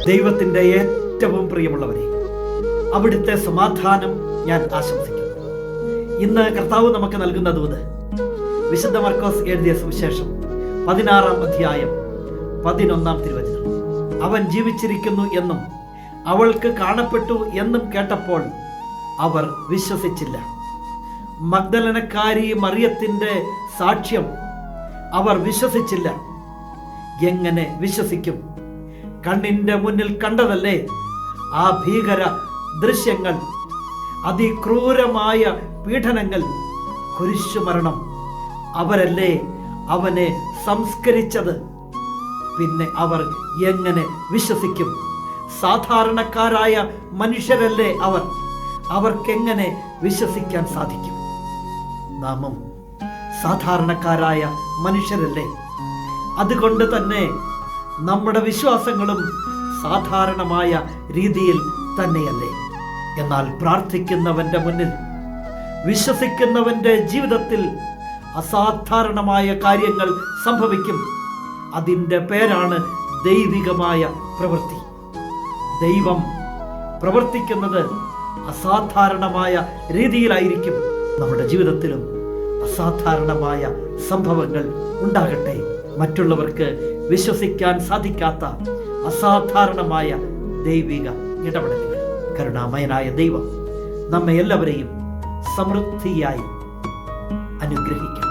ദൈവത്തിൻ്റെ ഏറ്റവും പ്രിയമുള്ളവരെ, അവിടുത്തെ സമാധാനം ഞാൻ ആശംസിക്കുന്നു. ഇന്ന് കർത്താവ് നമുക്ക് നൽകുന്ന ദൂത് വിശുദ്ധ മർക്കോസ് എഴുതിയ സുവിശേഷം 16-ാം അധ്യായം 11-ാം തിരുവചനം. അവൻ ജീവിച്ചിരിക്കുന്നു എന്നും അവൾക്ക് കാണപ്പെട്ടു എന്നും കേട്ടപ്പോൾ അവർ വിശ്വസിച്ചില്ല. മഗ്ദലനക്കാരി മറിയത്തിൻ്റെ സാക്ഷ്യം അവർ വിശ്വസിച്ചില്ല. എങ്ങനെ വിശ്വസിക്കും? കണ്ണിൻ്റെ മുന്നിൽ കണ്ടതല്ലേ ആ ഭീകര ദൃശ്യങ്ങൾ, അതിക്രൂരമായ പീഡനങ്ങൾ, കുരിശുമരണം. അവരല്ലേ അവനെ സംസ്കരിച്ചത്. പിന്നെ അവർ എങ്ങനെ വിശ്വസിക്കും? സാധാരണക്കാരായ മനുഷ്യരല്ലേ അവർ. അവർക്കെങ്ങനെ വിശ്വസിക്കാൻ സാധിക്കും? നാമും സാധാരണക്കാരായ മനുഷ്യരല്ലേ. അതുകൊണ്ട് തന്നെ നമ്മുടെ വിശ്വാസങ്ങളും സാധാരണമായ രീതിയിൽ തന്നെയല്ലേ. എന്നാൽ പ്രാർത്ഥിക്കുന്നവന്റെ മുന്നിൽ, വിശ്വസിക്കുന്നവന്റെ ജീവിതത്തിൽ അസാധാരണമായ കാര്യങ്ങൾ സംഭവിക്കും. അതിൻ്റെ പേരാണ് ദൈവികമായ പ്രവൃത്തി. ദൈവം പ്രവർത്തിക്കുന്നത് അസാധാരണമായ രീതിയിലായിരിക്കും. നമ്മുടെ ജീവിതത്തിലും അസാധാരണമായ സംഭവങ്ങൾ ഉണ്ടാകട്ടെ. മറ്റുള്ളവർക്ക് വിശ്വസിക്കാൻ സാധിക്കാത്ത അസാധാരണമായ ദൈവിക ഇടപെടലുകൾ. കരുണാമയനായ ദൈവം നമ്മെ എല്ലാവരെയും സമൃദ്ധിയായി അനുഗ്രഹിക്കും.